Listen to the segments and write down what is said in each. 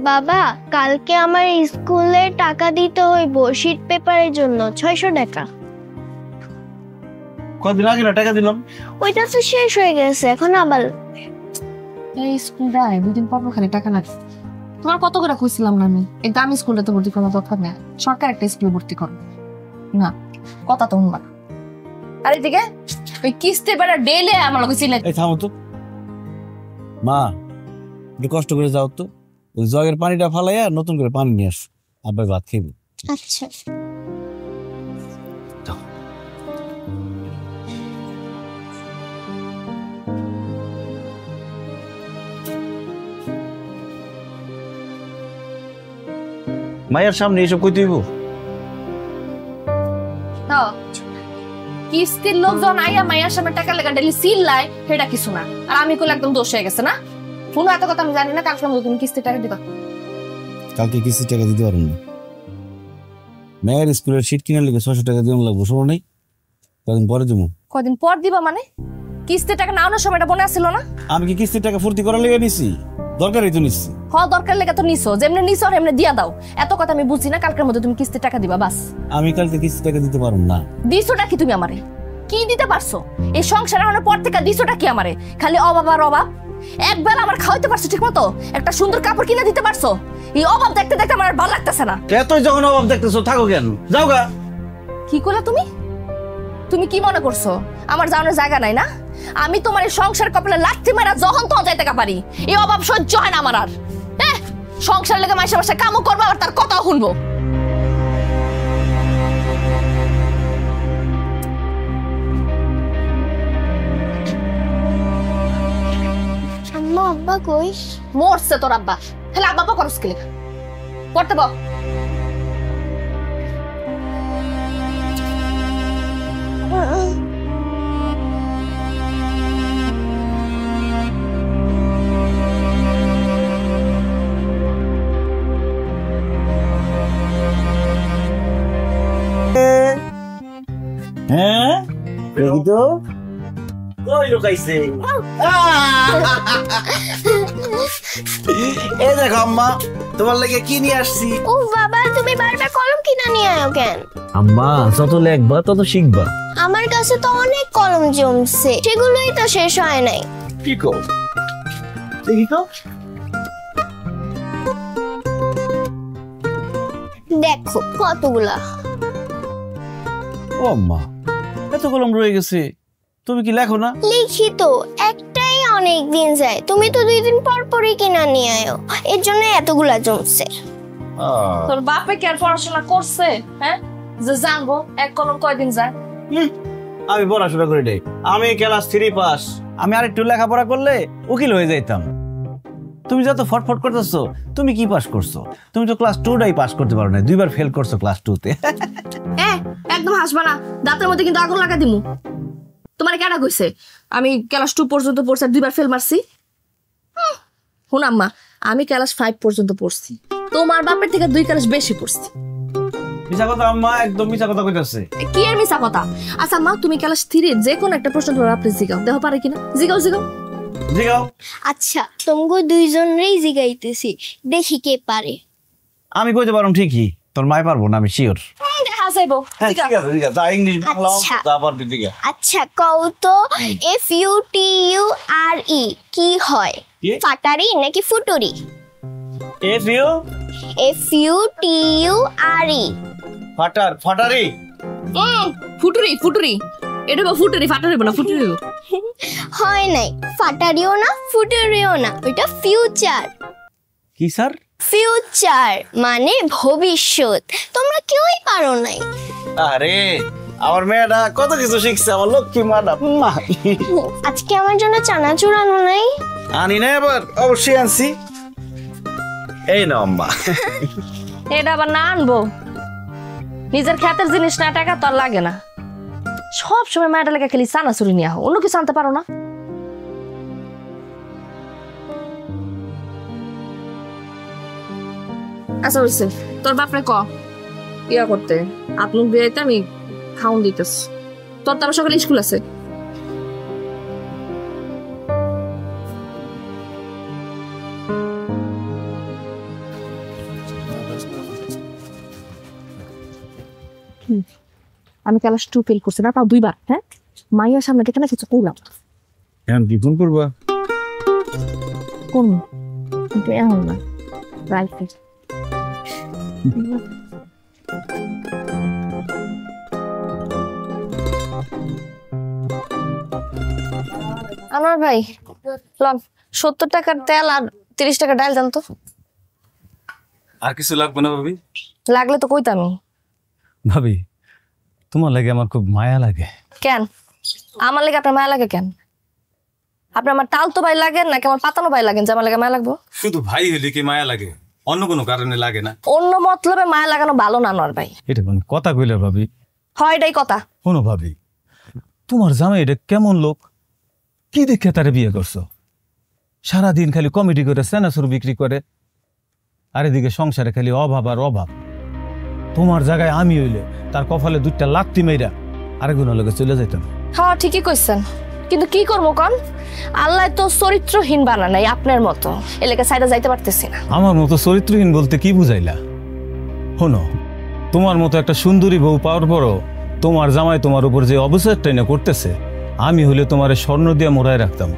বাবা, কালকে আমার স্কুলে টাকা দিতে হইব শীট পেপারের জন্য 600 টাকা। কদিন আগে না টাকা দিলাম, ওইটা তো শেষ হয়ে গেছে, এখন আবার এই স্কুল যায় 2 দিন পর খালি টাকা লাগে। তোমার কত করে কইছিলাম না আমি এই দামি স্কুলে তো ভর্তি করার দরকার নেই, সরকার একটা স্কুলে ভর্তি করো না, কথা তো শুনবা না। আর এদিকে ওই কিস্তি বেড়া ডেলে আমার লগে চিল্লাই। এই থামো তো মা, একটু কষ্ট করে যাও তো, ওই জগের পানিটা ফালাইয়া নতুন করে পানি নিয়ে আস, আব্বাই ভাত খাইব। আচ্ছা। মায়ের সামনে এইসব কই দিব? কিস্তির লোকজন আইয়া মাইয়ার সামনে টাকা লেগা ডেলি চিল্লাই, সেটা কিছু না। আর আমি কইলে একদম দোষ হয়ে গেছে না। শুনো, এত কথা আমি জানি না, কালকে তুমি কিস্তির টাকা দিবা। কালকে কিস্তির টাকা দিতে পারেন না, মেয়ের স্কুলের শীট কিনার লেগে 600 টাকা দিয়ে লাগবো, শোনো নাই? কদিন পরে দিব। কদিন পর দিবা মানে? কিস্তির টাকা নাওয়ানোর সময়টা মনে আসছিল না? আমি কি কিস্তির টাকা ফুর্তি করার লেগে নিছি? দরকারই তো নিচ্ছি। দরকার লেগে তো নিছো, যেমনি নিছো এমনি দিয়া দাও। এত কথা আমি বুঝি না, কালকের মধ্যে তুমি কিস্তির টাকা দিবা বাস। আমি কালকে কিস্তির টাকা দিতে পারবো না। দিছোটা কি তুমি আমারে? কি দিতে পারছো? এই সংসার আনার পর থেকে দিছোটা কি আমারে? খালি অভাব আর অভাব। একবেলা আমার খাওয়াইতে পারছো ঠিক মতো? একটা সুন্দর কাপড় কিনে দিতে পারছো? এই অভাব দেখতে দেখতে আমার আর ভালো লাগতেছে না। এতই যখন অভাব দেখতেছো থাকো কেন, যাও গা। কি করলে তুমি? তুমি কি মনে করছো আমার যাওয়ার জায়গা নাই না? আমি তোমার এই সংসার কপালে লাথি মারা যখন তো যাইতে পারি, এই অভাব সহ্য হয় না আমার আর। সংসার লেগে মাসে মাসে কামও করবো, আবার তার কথাও শুনবো। আম্মা, আব্বা কই? মরছে তোর আব্বা, তাহলে আব্বা করস কি লেখা? পড়তে বল। হ্যাঁ দেখি তো কই লুকাইছে। এই দেখো আম্মা, তোমার লাগে কি নিয়ে আসছি। ও বাবা, তুমি বারবার কলম কিনা নিয়ে আয়ো কেন? আম্মা, যত লেখবা তত শিখবা। আমার কাছে তো অনেক কলম জমছে, সেগুলোই তো শেষ হয় নাই। কি কো দেখি তো। দেখো কতগুলা। ও আম্মা, এত কলম রয়ে গেছে, তুমি কি লেখো না? লিখি তো, একটাই অনেক দিন যায়, তুমি তো 2 দিন পর পরই কিনা নিয়ে আয়ো, এর জন্য এতগুলা জমছে। তোর বাপে কি আর পড়াশোনা করছে? হ্যাঁ, যে জানবো এক কলম কয়দিন যায়? আমি পড়াশোনা করি নাই, আমি ক্লাস 3 পাস। আমি আরেকটু লেখাপড়া করলে উকিল হয়ে যাইতাম। তুমি যত ফটফট করতেছো, তুমি কি পাস করছো? তুমি তো ক্লাস 2টাই পাস করতে পারো না, 2বার ফেল করছো ক্লাস 2তে। একদম হাসবা না, দাঁতের মধ্যে কিন্তু আগুন লাগা দিমু। তোমার কেডা কইছে আমি ক্লাস 2 পর্যন্ত পড়ছি আর 2বার ফেল মারছি? শুন আম্মা, আমি ক্লাস 5 পর্যন্ত পড়ছি, তোমার বাপের থেকে 2 ক্লাস বেশি পড়ছি। মিছা কথা আম্মা, একদম মিছা কথা কইতাছে। কি আর মিছা কথা? আচ্ছা মা, তুমি ক্লাস 3 যে কোন একটা প্রশ্ন তোমার আপনি জিগাও, দেখো পারে কিনা। জিগাও জিগাও জিগাও। আচ্ছা, তোমগো দুইজনেরই জিগাইতেছি, দেখি কে পারে। আমি কইতে পারুম ঠিকই, তোর মাই পারবো না, আমি শিওর। দেখা যাইবো। ঠিক আছে ঠিক আছে, ইংলিশ বাংলা তারপর দিদিকে। আচ্ছা কও তো, FUTURE কি হয়? ফাটারি নাকি ফুটুরি? FUTURE ফাটারি। ফুটুরি ফুটুরি, এটা ফুটুরি ফাটারি না, ফুটুরি হয় নাই, ফাটারিও না ফুটুরিও না, ওইটা ফিউচার। কি স্যার? ফিউচার মানে ভবিষ্যৎ, তোমরা কেউই পারো নাই। আরে আমার মেয়েটা কত কিছু শিখছে, আমার লক্ষ্মী ম্যাডাম। আজকে আমার জন্য চানাচুর আনো নাই? আনি না, এবার অবশ্যই আনছি। এই না আম্মা। এটা আবার না আনবো? নিজের ক্ষেতের জিনিস না, টাকা তো আর লাগে না। সব সময় মায়ের লেগে খালি চানাচুরি নিয়ে আহ, অন্য কিছু আনতে পারো না? আচ্ছা হইছে, তোর বাপরে ক ইয়া করতে, আপনি বিয়েতে আমি খাউন দিতেছ। তোর তো আবার সকালে স্কুল আছে। আমি ক্লাস 2 ফেল করছি না, তাও 2 বার। হ্যাঁ, মাইয়ার সামনে থেকে না কিছু করলাম এখন কি ফোন করবা? কোন, কিন্তু এখন না, রাইট। আনোয়ার ভাই, লন 70 টাকার তেল আর 30 টাকা ডাল দেন তো। আর কিছু লাগবে না ভাবি? লাগলে তো কইতামই। ভাবি, তোমার লাগে আমার খুব মায়া লাগে। কেন আমার লাগে আপনার মায়া লাগে কেন? আপনি আমার তাল তো ভাই লাগেন নাকি আমার পাতানো ভাই লাগেন যে আমার লাগে মায়া লাগবো? শুধু ভাই হলে কি মায়া লাগে? অন্য কোনো কারণে লাগে না? অন্য মতলবে মায়া লাগানো ভালো না আনোয়ার ভাই। এটা কোন কথা কইলে ভাবি? হয় এটাই কথা। শোনো ভাবি, তোমার জামাই এটা কেমন লোক? কি দেখে তারে বিয়ে করছো? সারাদিন খালি কমেডি করে সেনাসুর বিক্রি করে, আর এদিকে সংসারে খালি অভাব আর অভাব। তোমার জায়গায় আমি হইলে তার কপালে 2টা লাত্তি মেয়েরা আরেকগুলো লোকে চলে যাইতাম। হ্যাঁ ঠিকই কইছেন, কিন্তু কি করবো কন? আল্লাহ তো চরিত্রহীন বানা নাই আপনার মতো, এলাকা সাইডে যাইতে পারতেছি না। আমার মতো চরিত্রহীন বলতে কি বুঝাইলা? শোনো, তোমার মতো একটা সুন্দরী বউ পাওয়ার পরও তোমার জামাই তোমার উপর যে অবসরটা না করতেছে, আমি হলে তোমার স্বর্ণ দিয়ে মোড়ায় রাখতাম।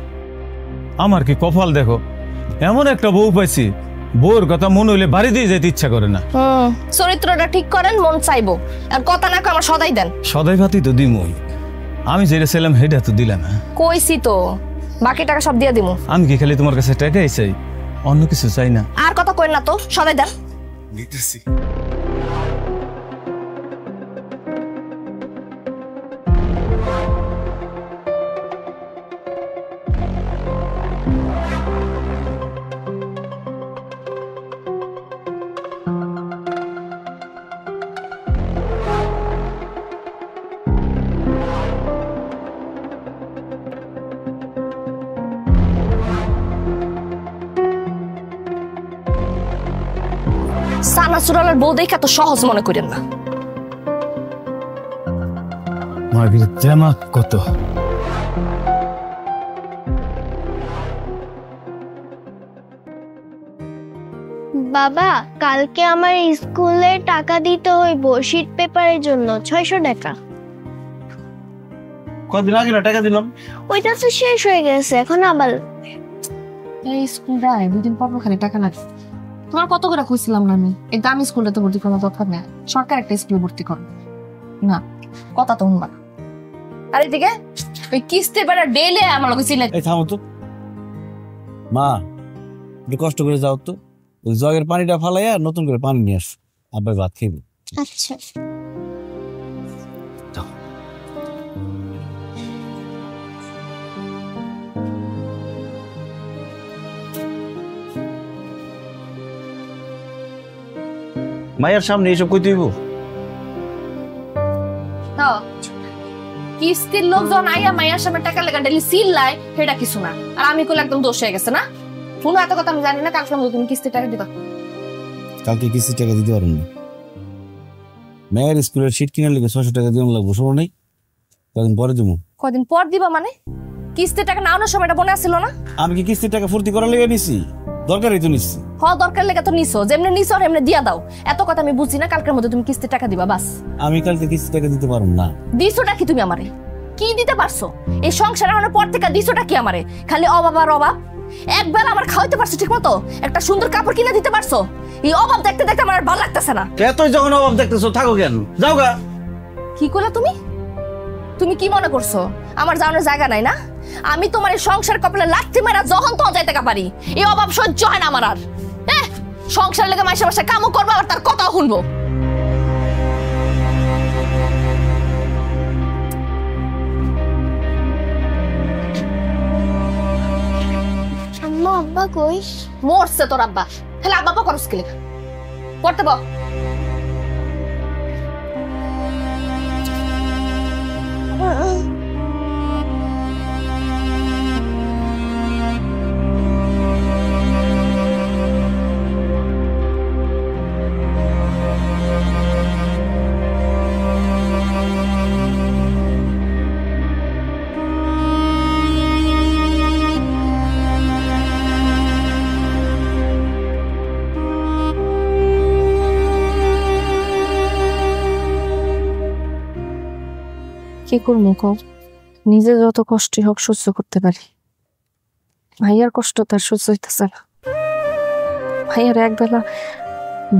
আমার কি কপাল দেখো, এমন একটা বউ পাইছি, বউর কথা মনে হইলে বাড়ি দিয়ে যেতে ইচ্ছা করে না। চরিত্রটা ঠিক করেন, মন চাইবো, আর কথা না কই আমার সদাই দেন। সদাই ভাতি তো দিমই, আমি যেটা ছিলাম সেটা তো দিলা না। কইছি তো বাকি টাকা সব দিয়ে দিমু। আমি কি খালি তোমার কাছে টাকাই চাই, অন্য কিছু চাই না। আর কথা কইন না তো, সদাই দেন। দিতেছি। সানা সুরালের বউ দেখা তো সহজ মনে করেন না। মাগির জামা কত? বাবা, কালকে আমার স্কুলে টাকা দিতে হইব শীট পেপারের জন্য 600 টাকা। কদিন আগে না টাকা দিলাম, ওইটা তো শেষ হয়ে গেছে, এখন আবার এই স্কুল যায় 2 দিন পর খালি টাকা লাগে। তোমার কত করে কইছিলাম না আমি এই দামি স্কুলে তো ভর্তি করার দরকার নেই, সরকার একটা স্কুলে ভর্তি করো না, কথা তো শুনবা না। আর এদিকে ওই কিস্তি বেড়া ডেলে আমার লগে ছিলে। এই থামো তো মা, একটু কষ্ট করে যাও তো, ওই জগের পানিটা ফালাইয়া নতুন করে পানি নিয়ে আস, আব্বাই ভাত খাইব। আচ্ছা। মায়ের সামনে এইসব কই তুইব? কিস্তির লোকজন আইয়া মায়ের সামনে টাকা লেগা ডেলি সিল লাই, সেটা কিছু না। আর আমি কইলে একদম দোষ হয়ে গেছে না। শুনো, এত কথা আমি জানি না, কালকে তুমি কিস্তির টাকা দিবা। কালকে কিস্তির টাকা দিতে পারেন না, মেয়ের স্কুলের সিট কিনার লেগে 600 টাকা দিয়ে লাগবো, শোনো নাই? কদিন পরে দেবো। কদিন পর দিবা মানে? কিস্তির টাকা না আনার সময়টা মনে আসছিল না? আমি কি কিস্তির টাকা ফুর্তি করার লেগে নিছি? দরকারই তো নিচ্ছি। দরকার লেগে তো নিছো, যেমনি নিছো এমনি দিয়া দাও। এত কথা আমি বুঝি না, কালকের মধ্যে তুমি কিস্তির টাকা দিবা বাস। আমি কালকে কিস্তির টাকা দিতে পারবো না। দিছোটা কি তুমি আমারে? কি দিতে পারছো? এই সংসার আনার পর থেকে দিছোটা কি আমারে? খালি অভাব আর অভাব। একবেলা আমার খাওয়াইতে পারছো ঠিক মতো? একটা সুন্দর কাপড় কিনে দিতে পারছো? এই অভাব দেখতে দেখতে আমার আর ভালো লাগতেছে না। এতই যখন অভাব দেখতেছো, থাকো কেন, যাও গা। কি করলা তুমি? তুমি কি মনে করছো আমার যাওয়ার জায়গা নাই না? আমি তোমার এই সংসার কপালে লাথি মেরা যখন তো যাইতে পারি, এই অভাব সহ্য হয় না আমার আর। সংসার লেগে মাসে মাসে কামও করবো, আর তার কথাও শুনবো। আম্মা, আব্বা কই? মরছে তোর আব্বা, তাহলে আব্বা করস কি লেখা? পড়তে বল। কি করবো কও, নিজে যত কষ্টই হোক সহ্য করতে পারি, ভাইয়ার কষ্ট তার সহ্য হইতেছে না। ভাইয়ার একবেলা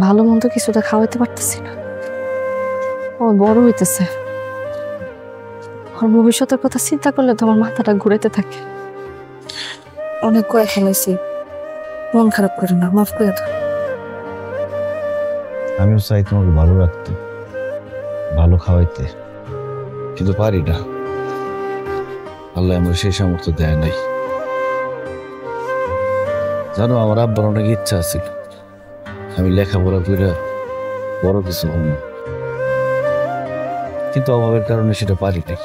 ভালো মন্দ কিছুটা খাওয়াইতে পারতেছি না। ও বড় হইতেছে, ওর ভবিষ্যতের কথা চিন্তা করলে তো আমার মাথাটা ঘুরাইতে থাকে। অনেক কয়ে ফেলেছি, মন খারাপ করে না, মাফ করে দাও। আমিও চাই তোমাকে ভালো রাখতে, ভালো খাওয়াইতে, কিন্তু পারি না। আল্লাহ আমার সেই সামর্থ্য দেয় নাই। জানো, আমার আব্বার অনেক ইচ্ছা ছিল আমি লেখাপড়া করে বড় কিছু হব, কিন্তু অভাবের কারণে সেটা পারি নাই।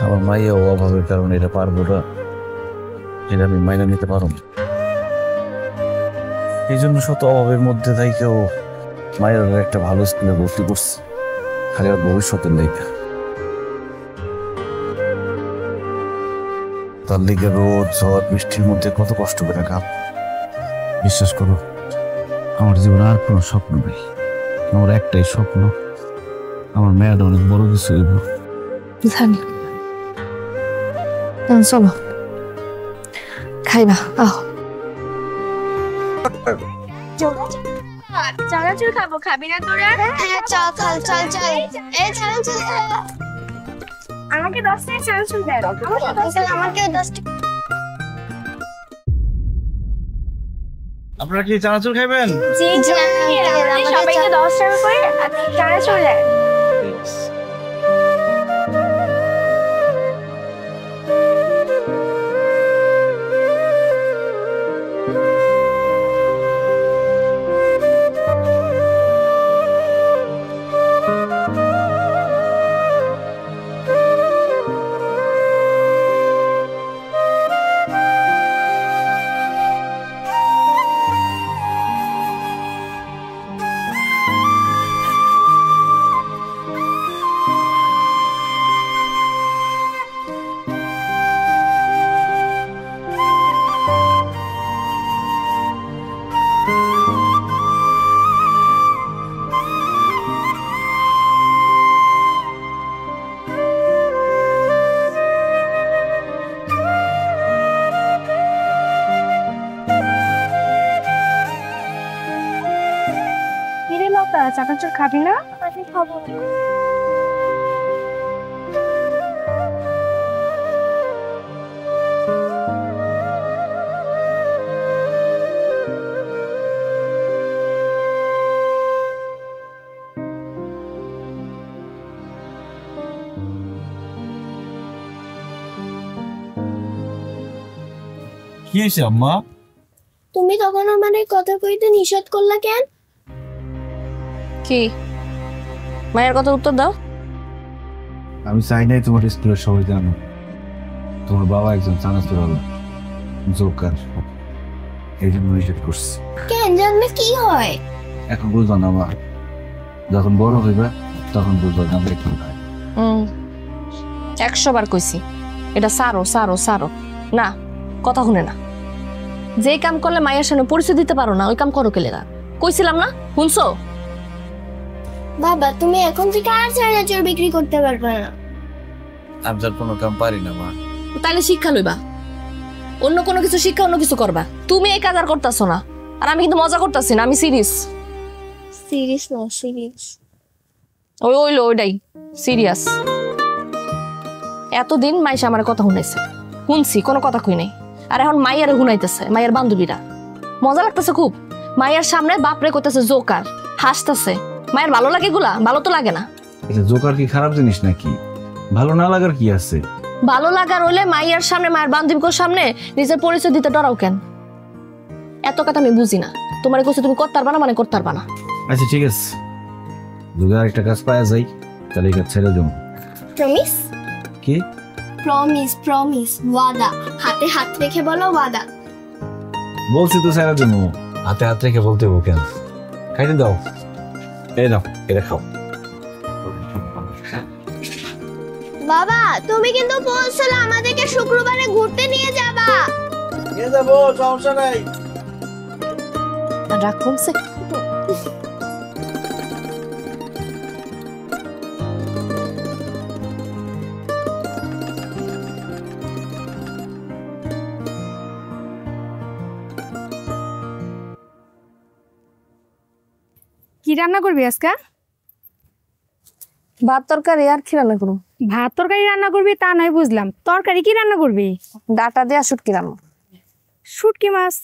আমার মাইয়াও অভাবের কারণে এটা পারবো না, এটা আমি মাইনা নিতে পারব না। এই জন্য শত অভাবের মধ্যে থেকেও মায়ের একটা ভালো স্কুলে ভর্তি করছে, খালি আর ভবিষ্যতের লেখা। তার লিগে রোদ ঝড় বৃষ্টির মধ্যে কত কষ্ট করে কাম। বিশ্বাস করো, আমার জীবনে আর কোনো স্বপ্ন নেই, আমার একটাই স্বপ্ন, আমার মেয়েটা অনেক বড় কিছু হইব। জানি, চলো খাইবা, আহ চানাচুর খাবো, খাবি না তোরা? হ্যাঁ চল চল চল চল, এই চানাচুর আমাকে 10 টাকা চানাচুর দেন। আমাকে 10 টাকা। আপনারা কি চানাচুর খাইবেন? জি জি, সবাইকে 10 টাকা করে চানাচুর দেন। চানাচুর খাবি না? আমি খাবো না। কি হয়েছে আম্মা? তুমি তখন আমার কথা কইতে নিষেধ করলা কেন? কি মায়ের কথা উত্তর দাও। আমি চাই নাই তোমার স্কুলের সবাই জানো তোমার বাবা একজন চানাচুর হলো জোকার, এই জন্য নিষেধ করছি। কেন, জানলে কি হয়? এখন বুঝবা না মা, যখন বড় হইবা তখন বুঝবা জানলে কি হয়। 100 বার কইছি এটা সারো সারো সারো, না কথা শুনে না। যে কাম করলে মায়ের সামনে পরিচয় দিতে পারো না, ওই কাম করো কেলে না? কইছিলাম না, শুনছো? বাবা তুমি এখন থেকে আর চানাচুর বিক্রি করতে পারবে না। আমি যার কোনো কাম পারি না মা। তাইলে শিক্ষা লইবা, অন্য কোনো কিছু শিক্ষা, অন্য কিছু করবা। তুমি এই কাজ আর করতেছো না, আর আমি কিন্তু মজা করতেছি না, আমি সিরিয়াস। সিরিয়াস না, সিরিয়াস। ওইলো ওইটাই সিরিয়াস। এতদিন মাইশা আমার কথা শুনাইছে, শুনছি, কোনো কথা কই নাই। আর এখন মাইয়ারে শুনাইতেছে, মাইয়ার বান্ধবীরা। মজা লাগতেছে খুব। মাইয়ার সামনে বাপরে কইতেছে জোকার, হাসতেছে। মায়ের ভালো লাগে এগুলা? ভালো তো লাগে না। এটা জোকার কি খারাপ জিনিস নাকি? ভালো না লাগার কি আছে? ভালো লাগার হইলে মাইয়ার সামনে, মায়ের বান্ধবীর সামনে নিজের পরিচয় দিতে ডরাও কেন? এত কথা আমি বুঝি না। তোমার কইছে তুমি করতে পারবা না মানে করতে পারবা না। আচ্ছা ঠিক আছে, যদি আরেকটা কাজ পাওয়া যায় তাহলে এই কাজ ছেড়ে দেবো। প্রমিস? কি প্রমিস? প্রমিস, ওয়াদা। হাতে হাত রেখে বলো ওয়াদা। বলছি তো ছেড়ে দেবো। হাতে হাত রেখে বলতে হবো কেন? খাইতে দাও, এই নাও, এটা খাও। বাবা তুমি কিন্তু বলছিলে আমাদেরকে শুক্রবারে ঘুরতে নিয়ে যাবা। নিয়ে যাবো, সমস্যা নাই। রাগ কমছে? কি রান্না করবি আজকে? ভাত তরকারি আর কি রান্না করবো? ভাত তরকারি রান্না করবি তা নয় বুঝলাম, তরকারি কি রান্না করবি? ডাটা দিয়ে শুটকি রান্না। শুটকি মাছ?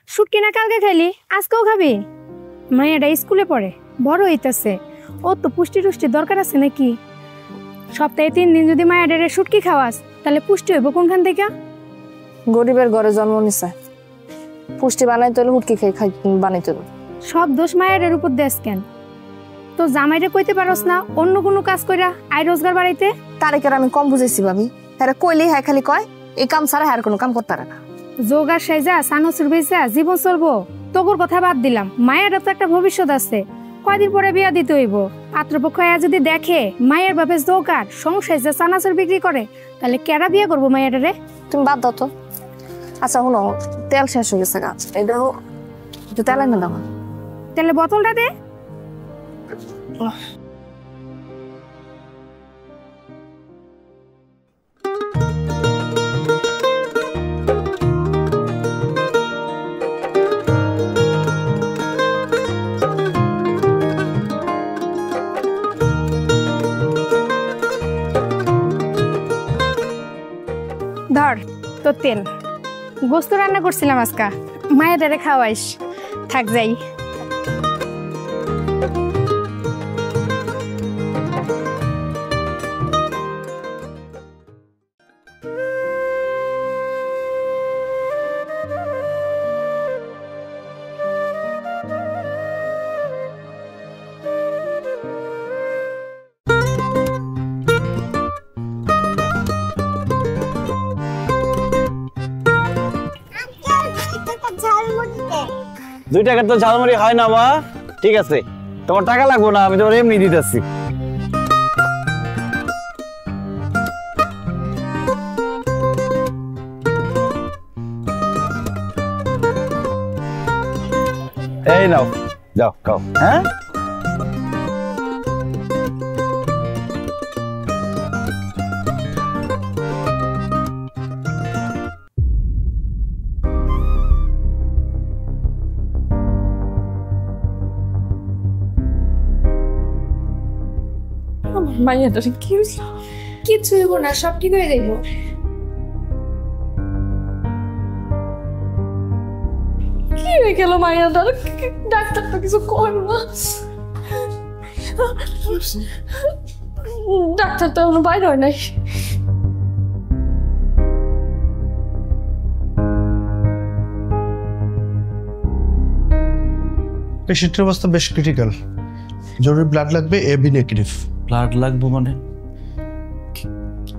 শুটকি না কালকে খাইলি, আজকেও খাবি? মায়েরা স্কুলে পড়ে, বড় হইতেছে, ও তো পুষ্টি টুষ্টির দরকার আছে নাকি? সপ্তাহে 3 দিন যদি মায়ের শুটকি খাওয়াস তাহলে পুষ্টি হইব কোনখান থেকে? গরিবের ঘরে জন্ম নিছে, পুষ্টি বানাইতে হলে হুটকি খাই বানাইতে হলো। সব দোষ মায়ের উপর দেশ কেন? তো জামাইরে কইতে পারস না অন্য কোনো কাজ কইরা আয় রোজগার বাড়াইতে? তারেকের আমি কম বুঝাইছি ভাবি, হ্যাঁ কইলেই হ্যাঁ খালি কয় এই কাম ছাড়া হ্যাঁ কোনো কাম করতে পারে না। যোগার সাইজা সানসুর বেচা জীবন চলবো? তোর কথা বাদ দিলাম, মায়ের তো একটা ভবিষ্যৎ আছে, কয়দিন পরে বিয়া দিতে হইব। পাত্রপক্ষ যদি দেখে মায়ের বাপে জোগার সংসার যে সানাসুর বিক্রি করে তাহলে কেরা বিয়ে করবো মায়ের রে? তুমি বাদ দাও তো। আচ্ছা শুনো, তেল শেষ হয়ে গেছে গাছ, এটা একটু তেল এনে দাও। তেলে বোতলটা দে। ধর তোর তেল। গোস্ত রান্না করছিলাম আজকা, মায়ের দ্বারা খাওয়াইস। থাক যাই। দুই টাকার তো ঝালমুড়ি হয় না মা। ঠিক আছে, তোমার টাকা লাগবো না, আমি তোমার এমনি দিতেছি। এই নাও, যাও খাও। হ্যাঁ মাইয়াটা কি হইছে? কিচ্ছু হইব না, সব ঠিক হয়ে যাইব। কি হয়ে গেল মাইয়াটার? ডাক্তার তো কিছু কইল না। ডাক্তার তো এখনো বাইরে হয় নাই। পেশেন্টের অবস্থা বেশ ক্রিটিক্যাল, জরুরি ব্লাড লাগবে, এবি নেগেটিভ। ব্লাড লাগবো মানে?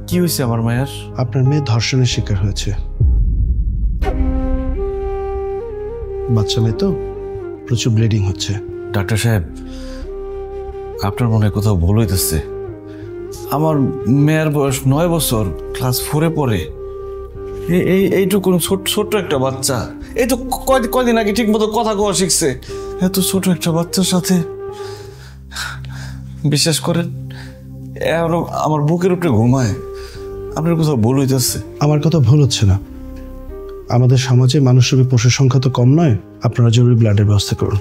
কি হয়েছে আমার মায়ের? আপনার মেয়ে ধর্ষণের শিকার হয়েছে। বাচ্চা মেয়ে তো, প্রচুর ব্লিডিং হচ্ছে। ডাক্তার সাহেব, আপনার মনে হয় কোথাও ভুল হইতেছে। আমার মেয়ের বয়স 9 বছর, ক্লাস 4-এ পড়ে। এইটুকু ছোট্ট একটা বাচ্চা, এই তো কয়দিন আগে ঠিক মতো কথা কওয়া শিখছে। এত ছোট একটা বাচ্চার সাথে, বিশ্বাস করেন এখনো আমার বুকের উপরে ঘুমায়। আপনার কোথাও ভুল হইতেছে। আমার কথা ভুল হচ্ছে না, আমাদের সমাজে মানুষরূপী পশুর সংখ্যা তো কম নয়। আপনারা জরুরি ব্লাডের ব্যবস্থা করুন।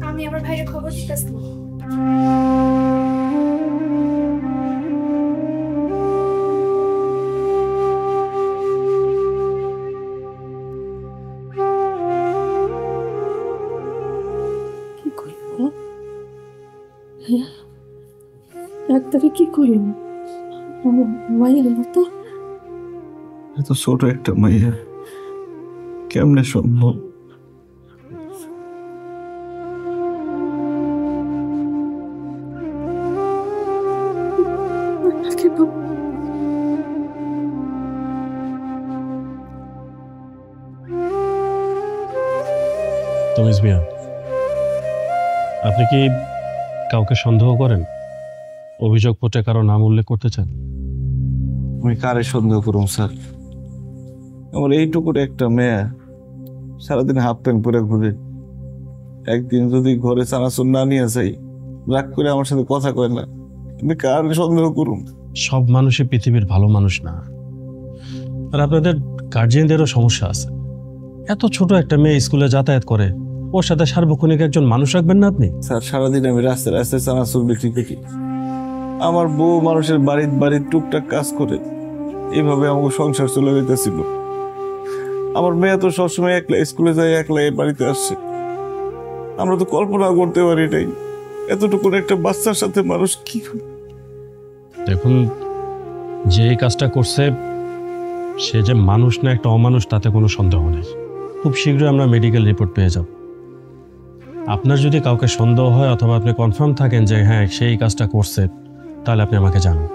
আমি আমার ভাইয়ের খবর দিতেছি। ডাক্তারে কি করেন? মায়ের মতো এত ছোট একটা মাইয়া কেমনে সম্ভব? তমিজ মিয়া, আপনি কি কাউকে সন্দেহ করেন? অভিযোগপত্রে কারো নাম উল্লেখ করতে চান? আমি কারে সন্দেহ করুন স্যার? আমার এইটুকুর একটা মেয়ে সারাদিন হাফ প্যান্ট পরে ঘুরে। একদিন যদি ঘরে চানাচুর না নিয়ে যাই, রাগ করে আমার সাথে কথা কয় না, আমি কারে সন্দেহ করুন? সব মানুষই পৃথিবীর ভালো মানুষ না, আর আপনাদের গার্জিয়ানদেরও সমস্যা আছে। এত ছোট একটা মেয়ে স্কুলে যাতায়াত করে, ওর সাথে সার্বক্ষণিক একজন মানুষ রাখবেন না আপনি? স্যার সারাদিন আমি রাস্তায় রাস্তায় চানাচুর বিক্রি করি, আমার বউ মানুষের বাড়ির টুকটাক কাজ করে, এইভাবে আমার সংসার চলে যেতেছিল। আমার মেয়ে তো সবসময় একলা স্কুলে যায়, একলা এই বাড়িতে আসছে। আমরা তো কল্পনা করতে পারি নাই এতটুকু একটা বাচ্চার সাথে মানুষ কি। দেখুন, যে এই কাজটা করছে সে যে মানুষ না একটা অমানুষ তাতে কোনো সন্দেহ নেই। খুব শীঘ্রই আমরা মেডিকেল রিপোর্ট পেয়ে যাব। আপনার যদি কাউকে সন্দেহ হয় অথবা আপনি কনফার্ম থাকেন যে হ্যাঁ সেই কাজটা করছে, তাহলে আপনি আমাকে জানান।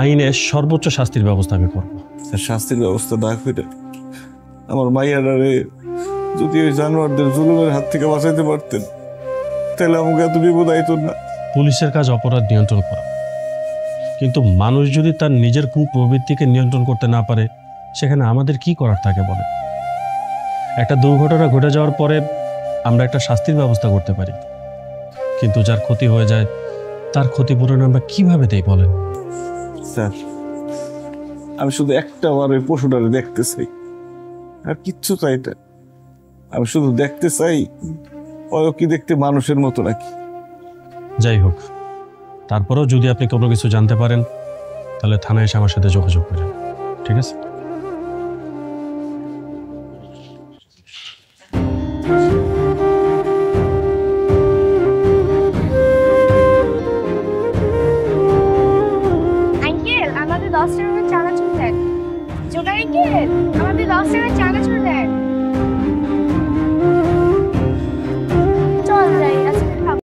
আইনের সর্বোচ্চ শাস্তির ব্যবস্থা আমি করব। শাস্তির ব্যবস্থা না করে আমার মাইয়ারে যদি ওই জানোয়ারদের জুলুমের হাত থেকে বাঁচাইতে পারতেন, তাহলে আমাকে এত বিপদ আইতো না। পুলিশের কাজ অপরাধ নিয়ন্ত্রণ করা, কিন্তু মানুষ যদি তার নিজের কুপ্রবৃত্তিকে নিয়ন্ত্রণ করতে না পারে, সেখানে আমাদের কি করার থাকে বলে? একটা দুর্ঘটনা ঘটে যাওয়ার পরে আমরা একটা শাস্তির ব্যবস্থা করতে পারি, কিন্তু যার ক্ষতি হয়ে যায় তার ক্ষতিপূরণ আমরা কিভাবে দেই বলেন? স্যার, আমি শুধু একটা বার ওই পশুটারে দেখতে চাই, আর কিচ্ছু চাই না। আমি শুধু দেখতে চাই ও কি দেখতে মানুষের মতো নাকি। যাই হোক, তারপরেও যদি আপনি কোনো কিছু জানতে পারেন তাহলে থানায় এসে আমার সাথে যোগাযোগ করেন, ঠিক আছে? আঙ্কেল আমাদের 10 টাকা চানাচুর দেন। জোগাড় আঙ্কেল আমাদের 10 টাকা চানাচুর দেন। চল যাই আজকে খাবো।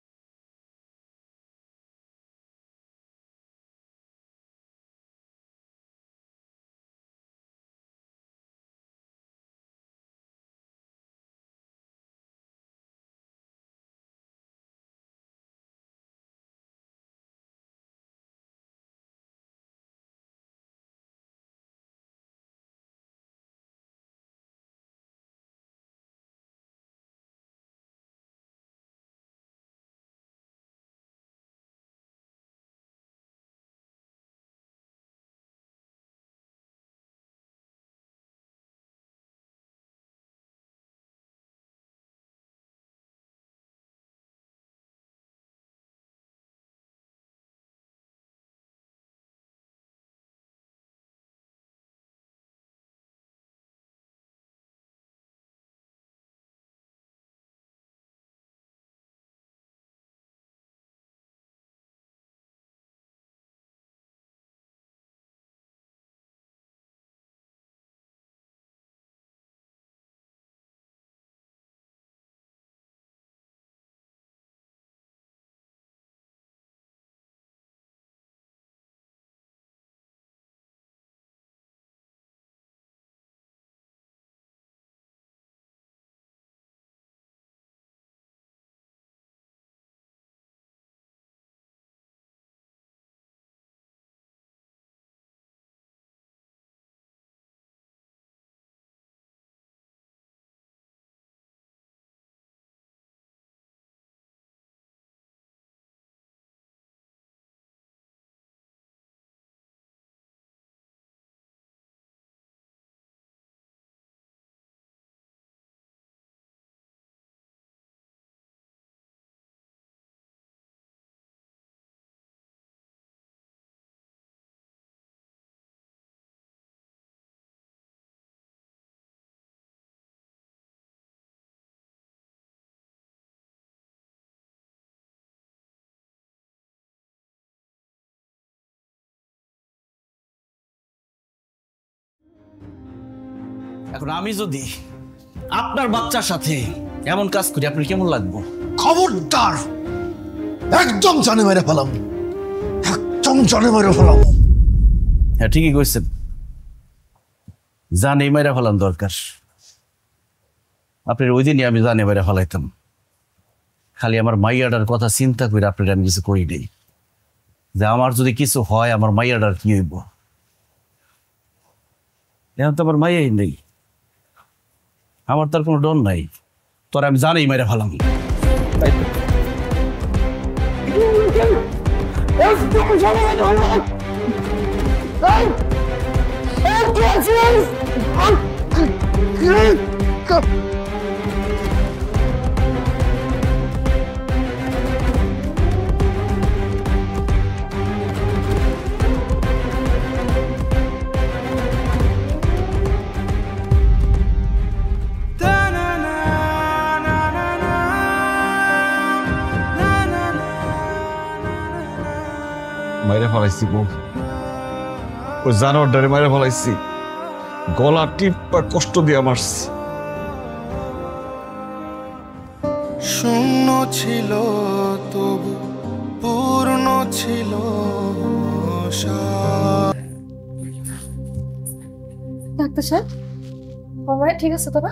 এখন আমি যদি আপনার বাচ্চার সাথে এমন কাজ করি আপনার কেমন লাগবে? খবরদার, একদম জানে মেরে ফেলাম, একদম জানে মেরে ফেলাম। হ্যাঁ ঠিকই কইছেন, জানে মেরে ফেলান দরকার। আপনার ওই দিনই আমি জানে মেরে ফেলাইতাম, খালি আমার মাইয়াটার কথা চিন্তা করে আপনার আমি কিছু করি নেই, যে আমার যদি কিছু হয় আমার মাইয়াটার কি হইব। এখন তো আমার মাইয়াই নেই, আমার তার কোনো ডর নাই, তোর আমি জানি মেরে ফেলাম। ফেলাইছি বউ, ওই জানোয়ারটারে মারে ফেলাইছি, গলা টিপা কষ্ট দিয়ে মারছি। শূন্য ছিল তবু পূর্ণ ছিল। ডাক্তার সাহেব, বাবা ঠিক আছে তো না?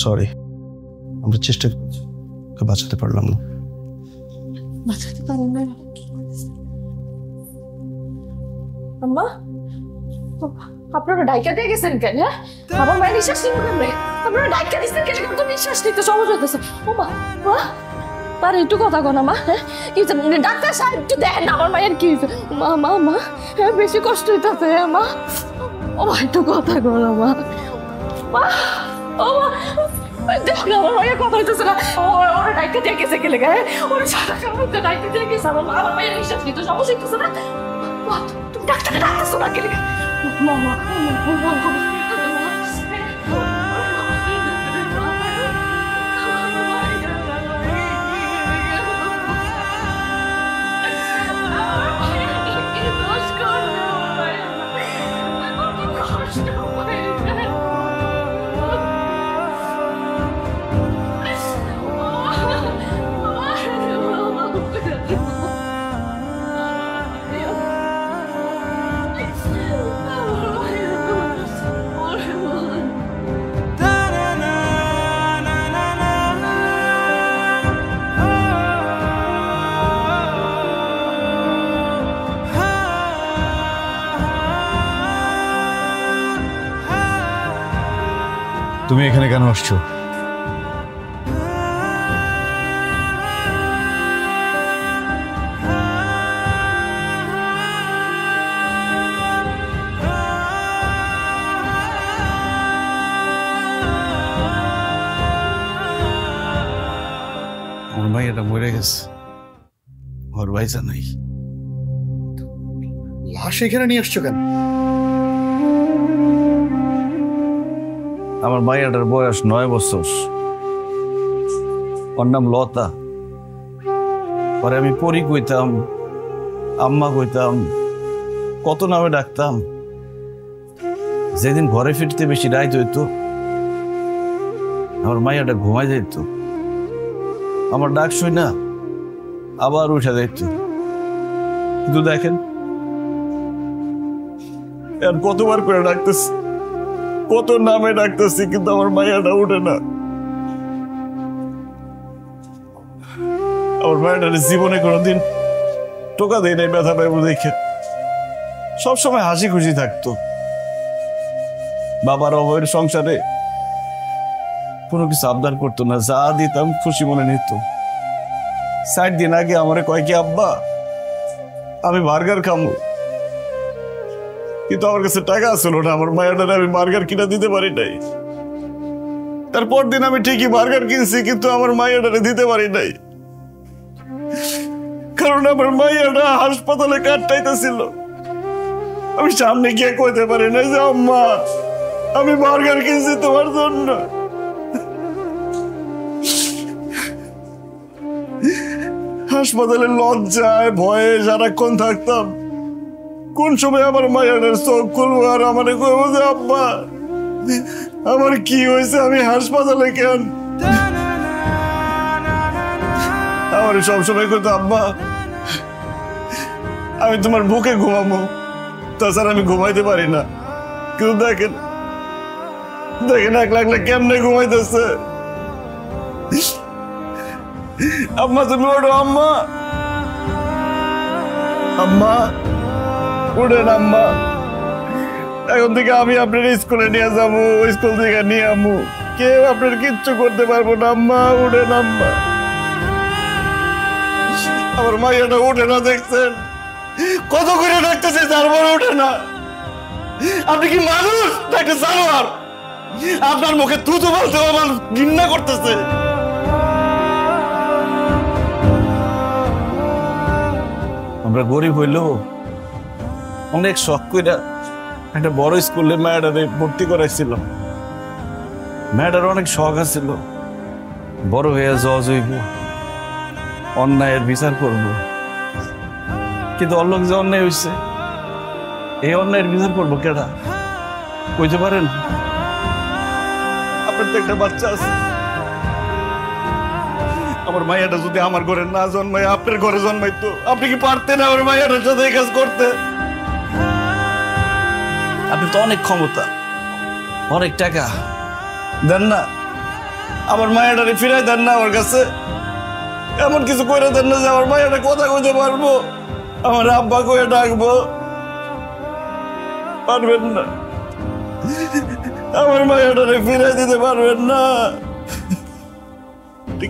সরি, আমরা চেষ্টা করছি, বাঁচাতে পারলাম না। বাঁচাতে পারেন না? আম্মা, আপনারা ডাইকা দিয়ে গেছেন কেন? হ্যাঁ, আমার মায়ের নিঃশ্বাস নিল কেমনে? আপনারা ডাইকা দিচ্ছেন কেন? তো নিঃশ্বাস নিতে সমস্যা হতেছে। ও মা, মা পারে একটু কথা কো না মা। হ্যাঁ কি ডাক্তার সাহেব একটু দেখেন না আমার মায়ের কি হয়েছে। মা মা মা, হ্যাঁ বেশি কষ্ট হইতেছে। হ্যাঁ মা, ও মা একটু কথা কো না মা। মা, ও মা দেখ না আমার মায়ের কথা হইতেছে না। ওরা ডাইকা দিয়ে গেছে গেলে গায়ে, ওরা সারা সময় ডাইকা দিয়ে গেছে। আমার মায়ের নিঃশ্বাস নিতে সমস্যা হইতেছে না। তুমি ডাক্তারকে ডাকতেছো না গেলে? মা মা তুমি এখানে কেন আসছো? আমার ভাইয়াটা মরে গেছে, ওর ভাইসা নাই। লাশ এখানে নিয়ে আসছো কেন? আমার ভাইয়াটার বয়স 9 বছর, ওর নাম লতা। পরে আমি পরি কইতাম, আম্মা কইতাম, কত নামে ডাকতাম। যেদিন ঘরে ফিরতে বেশি রাত হইতো, আমার মাইয়াটা ঘুমাই যাইত, আমার ডাক শুই না আবার উঠে যাইত। কিন্তু দেখেন কতবার করে ডাকতেছি, কত নামে ডাকতেছি, কিন্তু আমার মাইয়াটা উঠে না। আমার মায়ের জীবনে কোনোদিন টোকা দেয় নাই ব্যথা পাইব দেখে, সবসময় হাসি খুশি থাকতো। বাবার অভয়ের সংসারে কোনো কিছু আবদার করতো না, যা দিতাম খুশি মনে নিত। 60 দিন আগে আমারে কয় কি, আব্বা আমি বার্গার খামো, কিন্তু আমার কাছে টাকা ছিল না, আমার মায়ের আমি বার্গার কিনা দিতে পারি নাই। তারপর দিন আমি ঠিকই বার্গার কিনছি, কিন্তু আমার মায়ের দিতে পারি নাই, কারণ আমার মাইয়াটা হাসপাতালে কাটাইতেছিল। আমি সামনে গিয়ে কইতে পারি না যে আম্মা আমি বার্গার কিনছি তোমার জন্য। হাসপাতালে লজ্জায় ভয়ে সারাক্ষণ থাকতাম। কোন সময় আমার মায়ের চোখ খুলবো আর আমার কইব যে আব্বা আমার কি হয়েছে, আমি হাসপাতালে কেন? আমার সবসময় কইতো আব্বা আমি তোমার বুকে ঘুমাবো, তাছাড়া আমি ঘুমাইতে পারি না। কিন্তু দেখেন দেখেন একলা একলা কেমনে ঘুমাইতেছে। আম্মা তুমি ওঠো, আম্মা আম্মা উঠেন আম্মা, এখন থেকে আমি আপনার স্কুলে নিয়ে যাবো, স্কুল থেকে নিয়ে আমু, কেউ আপনার কিচ্ছু করতে পারবো না। আম্মা উঠেন আম্মা। আমার মাইয়াটা ওঠে না, দেখছেন কত করে ডাকতেছে, তারপরে ওঠে না। আপনি কি মানুষ নাকি জানোয়ার? আপনার মুখে থুতু বলতে আমার ঘৃণা করতেছে। আমরা গরিব হইলেও অনেক শখ করে একটা বড় স্কুলে মেয়েটারে ভর্তি করাইছিল। মেয়েটার অনেক শখ আছিল, বড় হয়ে জজ হইব, অন্যায়ের বিচার করব, কিন্তু অল্লোক যে অন্যায় হয়েছে, এই অন্যায়ের বিচার করবো কেডা? কইতে পারেন? আপনার তো একটা বাচ্চা আছে। আমার মাইয়াটা যদি আমার ঘরে না জন্মায় আপনার ঘরে জন্মাইতো, আপনি কি পারতেন আমার মাইয়াটার সাথে এই কাজ করতে? আপনি তো অনেক ক্ষমতা, অনেক টাকা, দেন না আমার মায়াটারে ফিরাই দেন না আমার কাছে। এমন কিছু করে দেন না যে আমার মায়াটা কথা কইতে পারবো, আমার আব্বা কয়ে ডাকবো। পারবেন না? আমার মায়াটারে ফিরাই দিতে পারবেন না?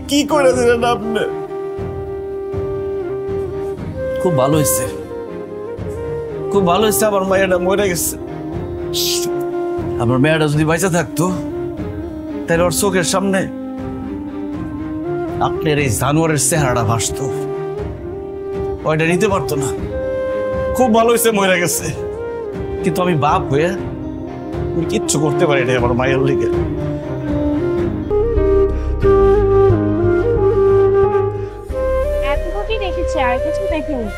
কি করে দিলেন আপনি? খুব ভালো হয়েছে, খুব ভালো হয়েছে আমার মায়াটা মরে গেছে। আমার মেয়েটা যদি বাইচা থাকতো তাহলে ওর চোখের সামনে আপনার এই জানোয়ারের চেহারাটা ভাসত, ওইটা নিতে পারতো না। খুব ভালো হয়েছে মরে গেছে, কিন্তু আমি বাপ হয়ে আমি কিচ্ছু করতে পারি না আমার মায়ের লিগে। এতটুকুই দেখেছি, আর কিছু দেখিনি।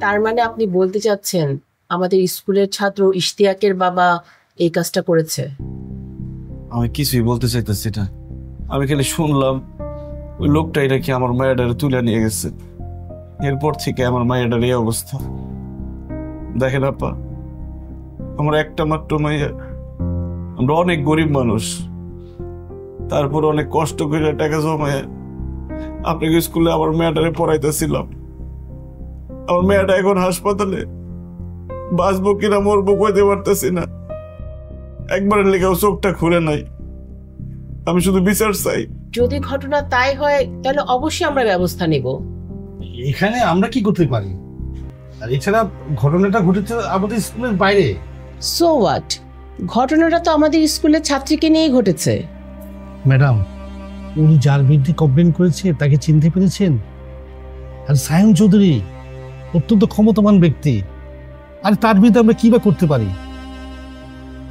তার মানে আপনি বলতে চাচ্ছেন আমাদের স্কুলের ছাত্র ইশতিয়াকের বাবা এই কাজটা করেছে? আমি কিছুই বলতে চাইতেছি না, আমি খালি শুনলাম ওই লোকটাই নাকি আমার মায়েরারে তুলে নিয়ে গেছে। এরপর থেকে আমার মায়েরার এই অবস্থা। দেখেন আপা, আমার একটা মাত্র মাইয়া, আমরা অনেক গরিব মানুষ, তারপর অনেক কষ্ট করে টাকা জমায় আপনাকে স্কুলে আমার মেয়েটারে পড়াইতেছিলাম। আমার মেয়েটা এখন হাসপাতালে, বাঁচবো কিনা মরবো কইতে পারতেছি না। একবারের লেগেও চোখটা খুলে নাই। আমি শুধু বিচার চাই। যদি ঘটনা তাই হয় তাহলে অবশ্যই আমরা ব্যবস্থা নিব। এখানে আমরা কি করতে পারি? আর এছাড়া ঘটনাটা ঘটেছে আমাদের স্কুলের বাইরে। সো হোয়াট, ঘটনাটা তো আমাদের স্কুলের ছাত্রীকে নিয়েই ঘটেছে। ম্যাডাম, উনি যার বিরুদ্ধে কমপ্লেন করেছে তাকে চিনতে পেরেছেন? আর সায়ন চৌধুরী অত্যন্ত ক্ষমতাবান ব্যক্তি, আর তার বিরুদ্ধে আমরা কি বা করতে পারি?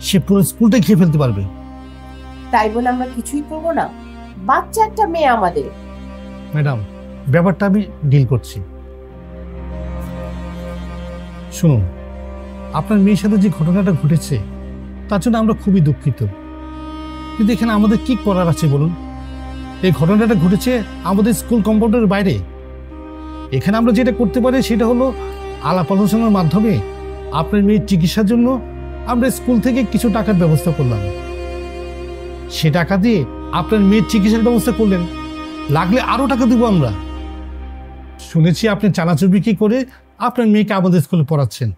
সে পুরো স্কুলটাই খেয়ে ফেলতে পারবে। তাই বলে আমরা কিছুই করবো না? বাচ্চা একটা মেয়ে আমাদের। ম্যাডাম, ব্যাপারটা আমি ডিল করছি। শুনুন, আপনার মেয়ের সাথে যে ঘটনাটা ঘটেছে তার জন্য আমরা খুবই দুঃখিত, কিন্তু এখানে আমাদের কি করার আছে বলুন? এই ঘটনাটা ঘটেছে আমাদের স্কুল কম্পাউন্ডের বাইরে। এখানে আমরা যেটা করতে পারি সেটা হলো আলাপ আলোচনার মাধ্যমে আপনার মেয়ের চিকিৎসার জন্য আমরা স্কুল থেকে কিছু টাকার ব্যবস্থা করলাম। সে টাকা দিয়ে আপনার মেয়ের চিকিৎসার ব্যবস্থা করলেন, লাগলে আরো টাকা দিব আমরা। শুনেছি আপনি চানাচুর বিক্রি করে আপনার মেয়েকে আমাদের স্কুলে পড়াচ্ছেন।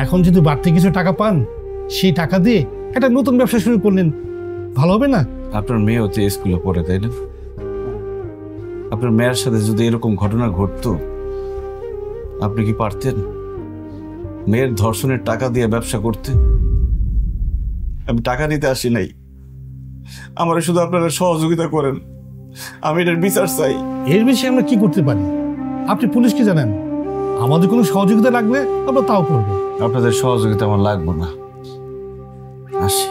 এখন যদি বাড়তি কিছু টাকা পান, সেই টাকা দিয়ে একটা নতুন ব্যবসা শুরু করলেন, ভালো হবে না? আপনার মেয়েও তো স্কুলে পড়ে, তাই না? আপনার মেয়ের সাথে যদি এরকম ঘটনা ঘটতো, আপনি কি পারতেন মেয়ের ধর্ষণের টাকা দিয়ে ব্যবসা করতে? আমি টাকা নিতে আসি নাই, আমার শুধু আপনারা সহযোগিতা করেন, আমি এটার বিচার চাই। এর বেশি আমরা কি করতে পারি? আপনি পুলিশকে জানান, আমাদের কোনো সহযোগিতা লাগলে আমরা তাও করবো। আপনাদের সহযোগিতা আমার লাগবে না, আসি।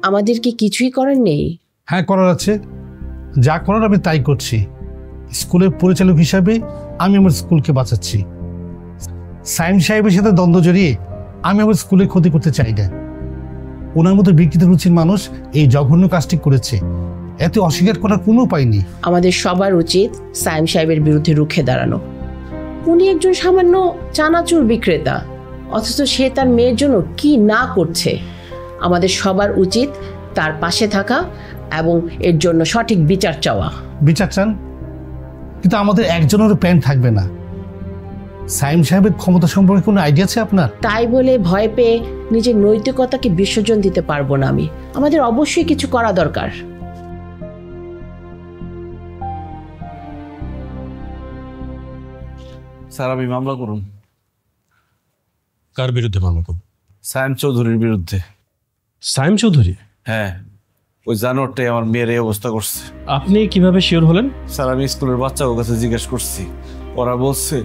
আমাদের কি কিছুই করার নেই? হ্যাঁ, করার আছে। যা করার আমি তাই করছি। স্কুলের পরিচালক হিসাবে আমি আমার স্কুলকে বাঁচাচ্ছি। সাইম সাহেবের সাথে দ্বন্দ্ব জড়িয়ে আমি আমার স্কুলের ক্ষতি করতে চাই না। ওনার মতো বিকৃত রুচির মানুষ এই জঘন্য কাজটি করেছে, এতে অস্বীকার করার কোনো উপায় নেই। আমাদের সবার উচিত সাইম সাহেবের বিরুদ্ধে রুখে দাঁড়ানো। উনি একজন সামান্য চানাচুর বিক্রেতা, অথচ সে তার মেয়ের জন্য কি না করছে। আমাদের সবার উচিত তার পাশে থাকা এবং এর জন্য সঠিক বিচার চাওয়া। বিচার চান, কিন্তু আমাদের একজনেরও প্যান থাকবে না। সাইম সাহেবের ক্ষমতা সম্পর্কে কোনো আইডিয়া আছে আপনার? তাই বলে ভয় পেয়ে নিজের নৈতিকতাকে বিসর্জন দিতে পারবো না আমি। আমাদের অবশ্যই কিছু করা দরকার। স্যার, আমি মামলা করুন। কার বিরুদ্ধে মামলা করব? সাইম চৌধুরীর বিরুদ্ধে। সাইম চৌধুরী? হ্যাঁ, ওই জানোয়ারটাই আমার মেয়ের এই অবস্থা করছে। আপনি কিভাবে শিওর হলেন? স্যার আমি স্কুলের বাচ্চাদের কাছে জিজ্ঞেস করছি, ওরা বলছে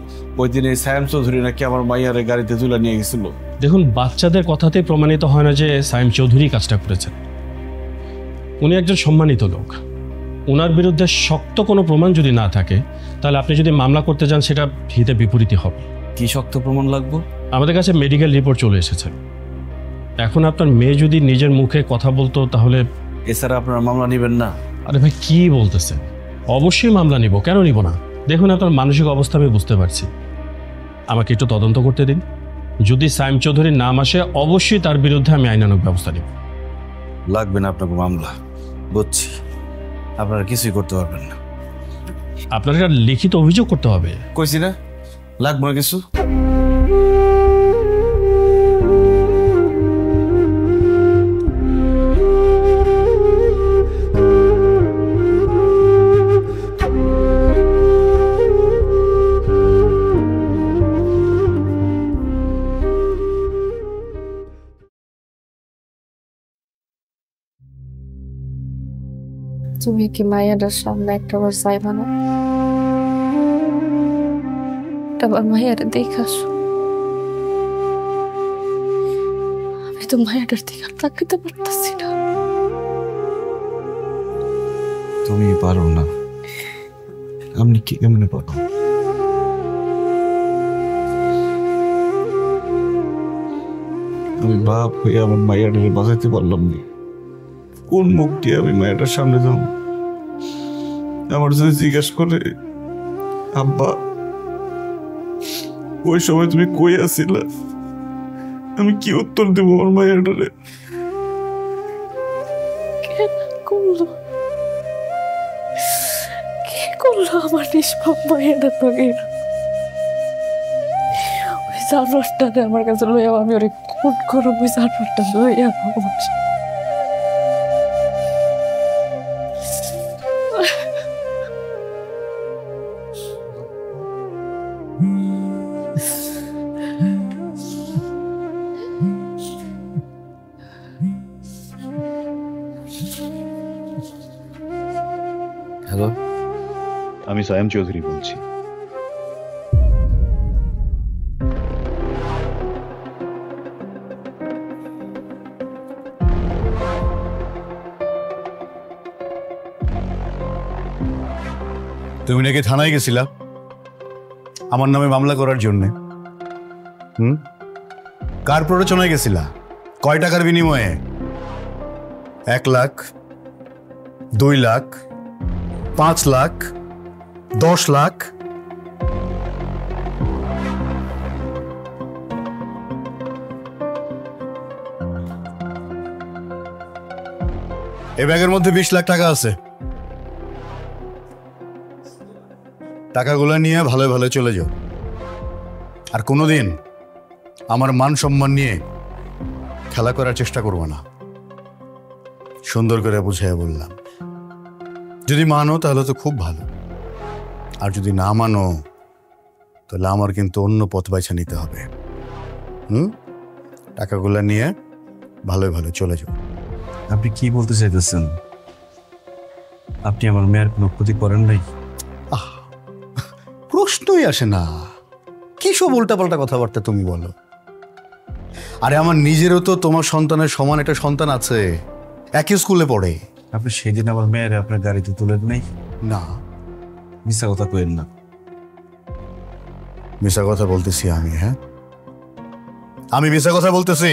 ওই দিন এই সায়েম চৌধুরী নাকি আমার মাইয়ারে গাড়িতে তুলে নিয়ে গেছিল। দেখুন, বাচ্চাদের কথাতেই প্রমাণিত হয় না যে সায়েম চৌধুরী কাজটা করেছেন। উনি একজন সম্মানিত লোক, ওনার বিরুদ্ধে শক্ত কোনো প্রমাণ যদি না থাকে তাহলে আপনি যদি মামলা করতে যান সেটা হিতে বিপরীতই হবে। কি শক্ত প্রমাণ লাগবে? আমাদের কাছে মেডিকেল রিপোর্ট চলে এসেছে। এখন আপনার মেয়ে যদি নিজের মুখে কথা বলতো তাহলে। এছাড়া আপনারা মামলা নেবেন না? আরে ভাই কি বলতেছেন, অবশ্যই মামলা নিব, কেন নিব না? দেখুন আপনার মানসিক অবস্থা আমি বুঝতে পারছি, আমাকে একটু তদন্ত করতে দিন। যদি সায়েম চৌধুরীর নাম আসে অবশ্যই তার বিরুদ্ধে আমি আইনানুগ ব্যবস্থা নিব। লাগবে না আপনাকে মামলা, বুঝছি, আপনারা কিছুই করতে পারবেন না। আপনার একটা লিখিত অভিযোগ করতে হবে। কইছি না লাগবে না কিছু। তুমি কি মায়াটার সামনে একটাবার চাইবা না? একটাবার মায়াটা দেখাসো। আমি তো মায়াটার দিকে তাকাতে পারতাছি না। তুমি পারো না, আপনি কি কেমনে পারো? আমি বাপ হয়ে আমার মায়াটাকে বাঁচাইতে পারলাম না। কোন মুখ দিয়ে আমি মায়াটার সামনে যাব? আমার যদি জিজ্ঞাসা করে আব্বা ওই সময় তুমি কই আছিলা, আমি কি উত্তর দেবো আমার মায়াটারে? কে করলো আমার নিষ্পাপ মায়াটা? তোকে ওই জানোয়ারটারে আমার কাছে লইয়া আমি ওরে খুন করো। ওই জানোয়ারটা লইয়া হ্যালো, আমি সায়েম চৌধুরী বলছি। তুমি নাকি থানায় গেছিলা আমার নামে মামলা করার জন্য? কার প্ররোচনায় গেছিলা? কয় টাকার বিনিময়ে? 1 লাখ, 2 লাখ, 5 লাখ, 10 লাখ? এই ব্যাগের মধ্যে 20 লাখ টাকা আছে। টাকাগুলো নিয়ে ভালো ভালো চলে যাও, আর কোনোদিন আমার মান সম্মান নিয়ে খেলা করার চেষ্টা করবো না। সুন্দর করে বুঝাইয়া বললাম। যদি মানো তাহলে তো খুব ভালো, আর যদি না মানো তাহলে আমার কিন্তু অন্য পথ বাছা নিতে হবে। টাকাগুলো নিয়ে ভালো ভালো চলে যাও। আপনি কি বলতে চাইতেছেন? আপনি আমার মেয়ের কোনো ক্ষতি করেন নাই? প্রশ্নই আসে না। কি সব উল্টাপাল্টা কথাবার্তা তুমি বলো? আরে আমার নিজেরও তো তোমার সন্তানের সমান একটা সন্তান আছে, একই স্কুলে পড়ে। আপনি সেদিন আমার মেয়ের আপনার গাড়িতে তুলেন নাই? না, মিথ্যা কথা কইেন না। মিথ্যা কথা বলতেছি আমি? হ্যাঁ, আমি মিথ্যা কথা বলতেছি?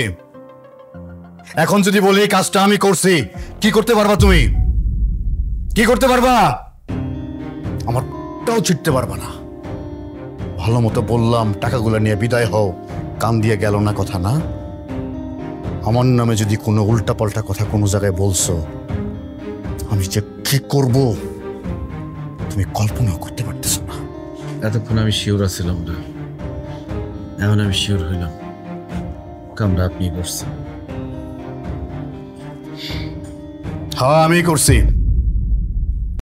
এখন যদি বলি এই কাজটা আমি করছি, কি করতে পারবা তুমি? কি করতে পারবা? আমারটাও ছিটতে পারবা না। ভালো মতো বললাম টাকাগুলো নিয়ে বিদায় হও, কান দিয়ে গেল না কথা না? আমার নামে যদি কোনো উল্টাপাল্টা কথা কোনো জায়গায় বলছো, আমি যে কি করব তুমি কল্পনাও করতে পারতেছো না। এতক্ষণ আমি শিওর ছিলাম না, এখন আমি শিওর হইলাম কামটা আপনি করছেন। হ্যাঁ আমি করছি।